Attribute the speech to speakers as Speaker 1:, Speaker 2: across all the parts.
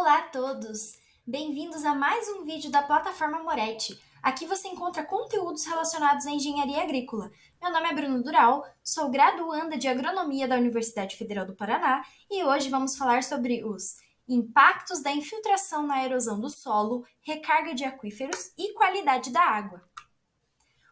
Speaker 1: Olá a todos! Bem-vindos a mais um vídeo da plataforma Moretti. Aqui você encontra conteúdos relacionados à engenharia agrícola. Meu nome é Bruno Dural, sou graduanda de agronomia da Universidade Federal do Paraná e hoje vamos falar sobre os impactos da infiltração na erosão do solo, recarga de aquíferos e qualidade da água.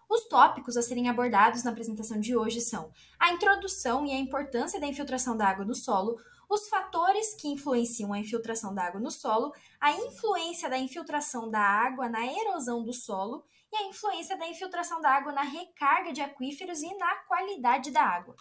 Speaker 1: Os tópicos a serem abordados na apresentação de hoje são a introdução e a importância da infiltração da água no solo, os fatores que influenciam a infiltração da água no solo, a influência da infiltração da água na erosão do solo e a influência da infiltração da água na recarga de aquíferos e na qualidade da água.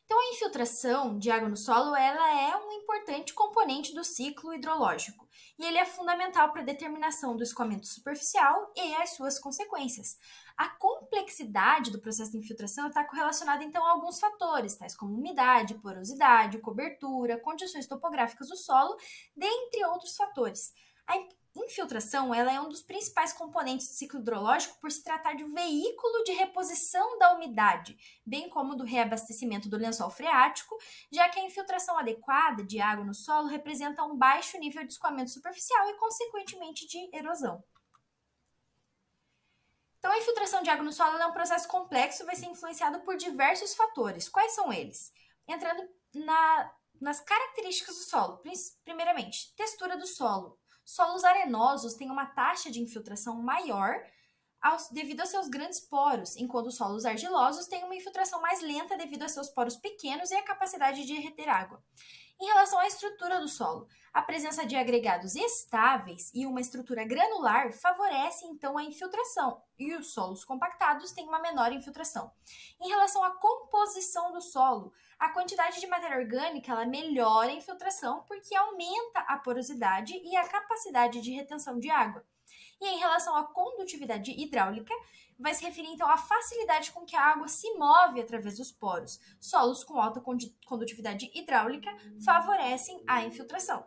Speaker 1: Então, a infiltração de água no solo ela é um importante componente do ciclo hidrológico e ele é fundamental para a determinação do escoamento superficial e as suas consequências. A complexidade do processo de infiltração está correlacionada, então, a alguns fatores, tais como umidade, porosidade, cobertura, condições topográficas do solo, dentre outros fatores. A infiltração ela é um dos principais componentes do ciclo hidrológico por se tratar de um veículo de reposição da umidade, bem como do reabastecimento do lençol freático, já que a infiltração adequada de água no solo representa um baixo nível de escoamento superficial e, consequentemente, de erosão. Então, a infiltração de água no solo é um processo complexo e vai ser influenciado por diversos fatores. Quais são eles? Entrando nas características do solo. Primeiramente, textura do solo. Solos arenosos têm uma taxa de infiltração maior devido aos seus grandes poros, enquanto os solos argilosos têm uma infiltração mais lenta devido a seus poros pequenos e a capacidade de reter água. Em relação à estrutura do solo, a presença de agregados estáveis e uma estrutura granular favorece, então, a infiltração, e os solos compactados têm uma menor infiltração. Em relação à composição do solo, a quantidade de matéria orgânica ela melhora a infiltração porque aumenta a porosidade e a capacidade de retenção de água. E em relação à condutividade hidráulica, vai se referir então à facilidade com que a água se move através dos poros. Solos com alta condutividade hidráulica favorecem a infiltração.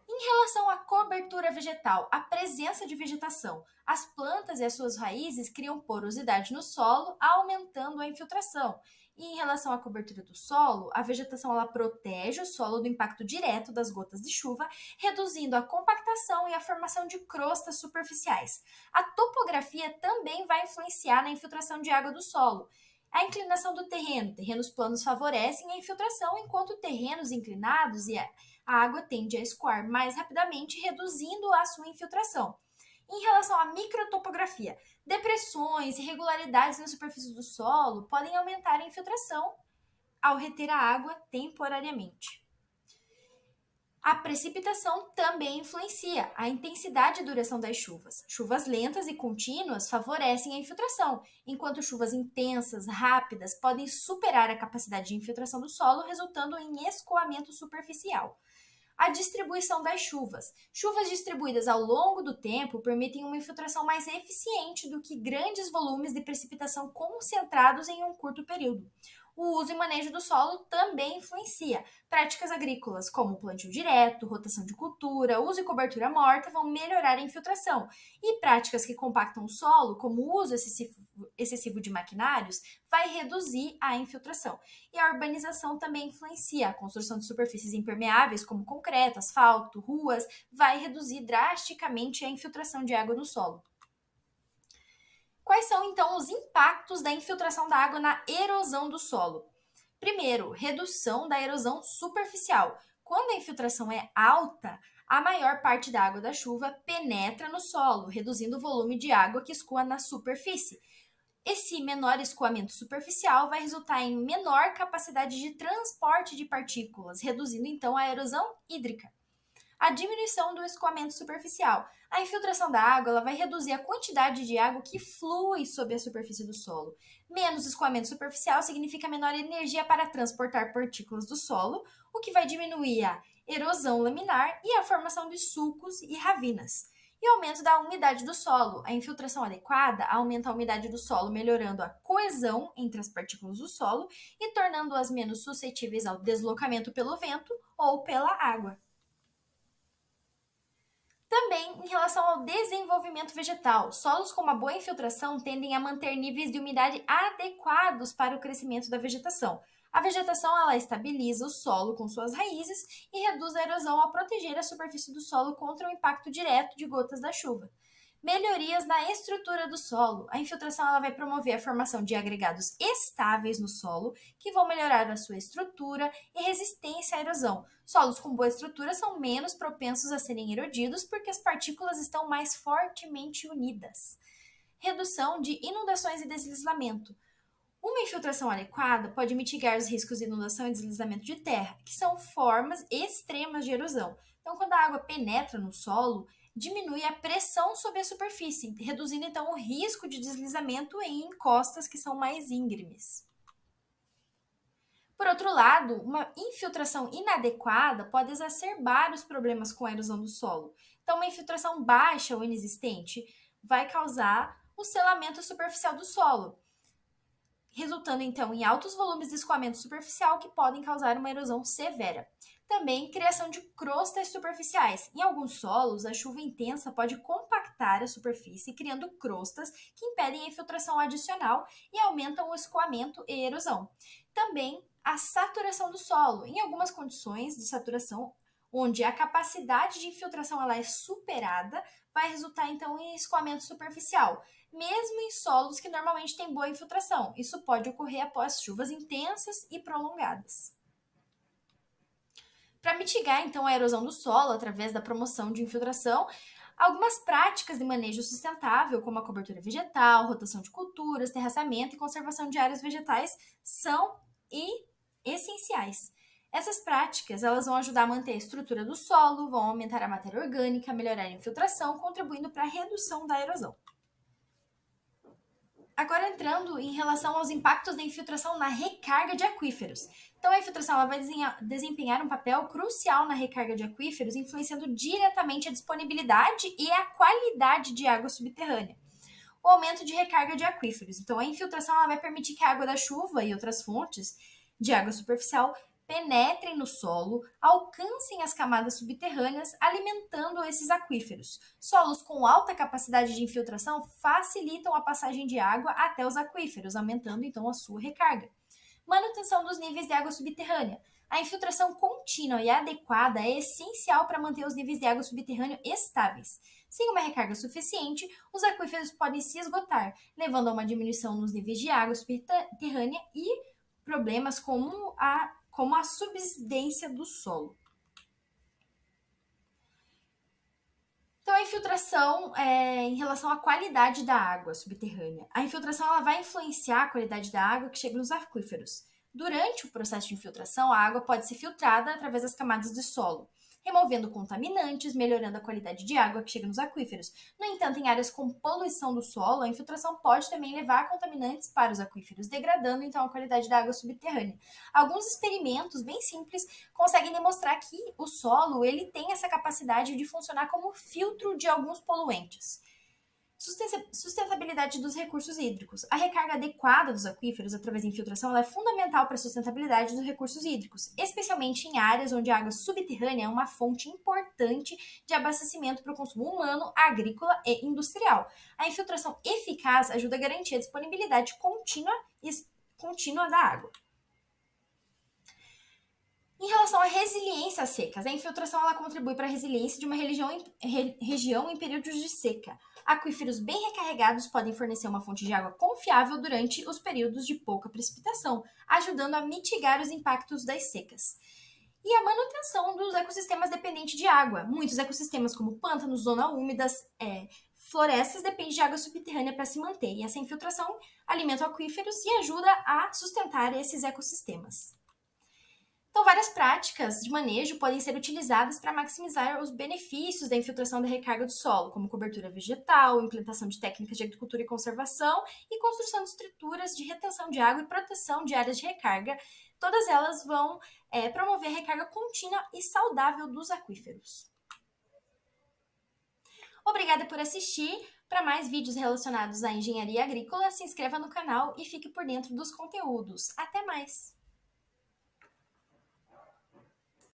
Speaker 1: Em relação à cobertura vegetal, a presença de vegetação, as plantas e as suas raízes criam porosidade no solo, aumentando a infiltração. E em relação à cobertura do solo, a vegetação ela protege o solo do impacto direto das gotas de chuva, reduzindo a compactação e a formação de crostas superficiais. A topografia também vai influenciar na infiltração de água do solo. A inclinação do terreno. Terrenos planos favorecem a infiltração, enquanto terrenos inclinados a água tende a escoar mais rapidamente, reduzindo a sua infiltração. Em relação à microtopografia, depressões e irregularidades na superfície do solo podem aumentar a infiltração ao reter a água temporariamente. A precipitação também influencia a intensidade e duração das chuvas. Chuvas lentas e contínuas favorecem a infiltração, enquanto chuvas intensas, rápidas, podem superar a capacidade de infiltração do solo, resultando em escoamento superficial. A distribuição das chuvas. Chuvas distribuídas ao longo do tempo permitem uma infiltração mais eficiente do que grandes volumes de precipitação concentrados em um curto período. O uso e manejo do solo também influencia. Práticas agrícolas, como plantio direto, rotação de cultura, uso e cobertura morta, vão melhorar a infiltração. E práticas que compactam o solo, como o uso excessivo de maquinários, vai reduzir a infiltração. E a urbanização também influencia. A construção de superfícies impermeáveis, como concreto, asfalto, ruas, vai reduzir drasticamente a infiltração de água no solo. Quais são, então, os impactos da infiltração da água na erosão do solo? Primeiro, redução da erosão superficial. Quando a infiltração é alta, a maior parte da água da chuva penetra no solo, reduzindo o volume de água que escoa na superfície. Esse menor escoamento superficial vai resultar em menor capacidade de transporte de partículas, reduzindo, então, a erosão hídrica. A diminuição do escoamento superficial. A infiltração da água ela vai reduzir a quantidade de água que flui sob a superfície do solo. Menos escoamento superficial significa menor energia para transportar partículas do solo, o que vai diminuir a erosão laminar e a formação de sulcos e ravinas. E aumento da umidade do solo. A infiltração adequada aumenta a umidade do solo, melhorando a coesão entre as partículas do solo e tornando-as menos suscetíveis ao deslocamento pelo vento ou pela água. Também, em relação ao desenvolvimento vegetal, solos com uma boa infiltração tendem a manter níveis de umidade adequados para o crescimento da vegetação. A vegetação ela estabiliza o solo com suas raízes e reduz a erosão ao proteger a superfície do solo contra o impacto direto de gotas da chuva. Melhorias na estrutura do solo. A infiltração ela vai promover a formação de agregados estáveis no solo, que vão melhorar a sua estrutura e resistência à erosão. Solos com boa estrutura são menos propensos a serem erodidos porque as partículas estão mais fortemente unidas. Redução de inundações e deslizamento. Uma infiltração adequada pode mitigar os riscos de inundação e deslizamento de terra, que são formas extremas de erosão. Então, quando a água penetra no solo, diminui a pressão sobre a superfície, reduzindo então o risco de deslizamento em encostas que são mais íngremes. Por outro lado, uma infiltração inadequada pode exacerbar os problemas com a erosão do solo. Então, uma infiltração baixa ou inexistente vai causar o selamento superficial do solo, resultando então em altos volumes de escoamento superficial que podem causar uma erosão severa. Também criação de crostas superficiais. Em alguns solos, a chuva intensa pode compactar a superfície, criando crostas que impedem a infiltração adicional e aumentam o escoamento e erosão. Também a saturação do solo. Em algumas condições de saturação, onde a capacidade de infiltração ela é superada, vai resultar então em escoamento superficial, mesmo em solos que normalmente têm boa infiltração. Isso pode ocorrer após chuvas intensas e prolongadas. Para mitigar então a erosão do solo através da promoção de infiltração, algumas práticas de manejo sustentável, como a cobertura vegetal, rotação de culturas, terraçamento e conservação de áreas vegetais, são essenciais. Essas práticas elas vão ajudar a manter a estrutura do solo, vão aumentar a matéria orgânica, melhorar a infiltração, contribuindo para a redução da erosão. Agora entrando em relação aos impactos da infiltração na recarga de aquíferos. Então a infiltração ela vai desempenhar um papel crucial na recarga de aquíferos, influenciando diretamente a disponibilidade e a qualidade de água subterrânea. O aumento de recarga de aquíferos. Então a infiltração ela vai permitir que a água da chuva e outras fontes de água superficial penetrem no solo, alcancem as camadas subterrâneas, alimentando esses aquíferos. Solos com alta capacidade de infiltração facilitam a passagem de água até os aquíferos, aumentando então a sua recarga. Manutenção dos níveis de água subterrânea. A infiltração contínua e adequada é essencial para manter os níveis de água subterrânea estáveis. Sem uma recarga suficiente, os aquíferos podem se esgotar, levando a uma diminuição nos níveis de água subterrânea e problemas como a subsidência do solo. Então, a infiltração em relação à qualidade da água subterrânea. A infiltração ela vai influenciar a qualidade da água que chega nos aquíferos. Durante o processo de infiltração, a água pode ser filtrada através das camadas de solo, removendo contaminantes, melhorando a qualidade de água que chega nos aquíferos. No entanto, em áreas com poluição do solo, a infiltração pode também levar contaminantes para os aquíferos, degradando então a qualidade da água subterrânea. Alguns experimentos bem simples conseguem demonstrar que o solo ele tem essa capacidade de funcionar como filtro de alguns poluentes. Sustentabilidade dos recursos hídricos. A recarga adequada dos aquíferos através da infiltração é fundamental para a sustentabilidade dos recursos hídricos, especialmente em áreas onde a água subterrânea é uma fonte importante de abastecimento para o consumo humano, agrícola e industrial. A infiltração eficaz ajuda a garantir a disponibilidade contínua da água. Em relação à resiliência às secas, a infiltração ela contribui para a resiliência de uma região em períodos de seca. Aquíferos bem recarregados podem fornecer uma fonte de água confiável durante os períodos de pouca precipitação, ajudando a mitigar os impactos das secas. E a manutenção dos ecossistemas dependentes de água. Muitos ecossistemas, como pântanos, zonas úmidas, florestas, dependem de água subterrânea para se manter. E essa infiltração alimenta aquíferos e ajuda a sustentar esses ecossistemas. Então, várias práticas de manejo podem ser utilizadas para maximizar os benefícios da infiltração da recarga do solo, como cobertura vegetal, implantação de técnicas de agricultura e conservação e construção de estruturas de retenção de água e proteção de áreas de recarga. Todas elas vão promover a recarga contínua e saudável dos aquíferos. Obrigada por assistir. Para mais vídeos relacionados à engenharia agrícola, se inscreva no canal e fique por dentro dos conteúdos. Até mais!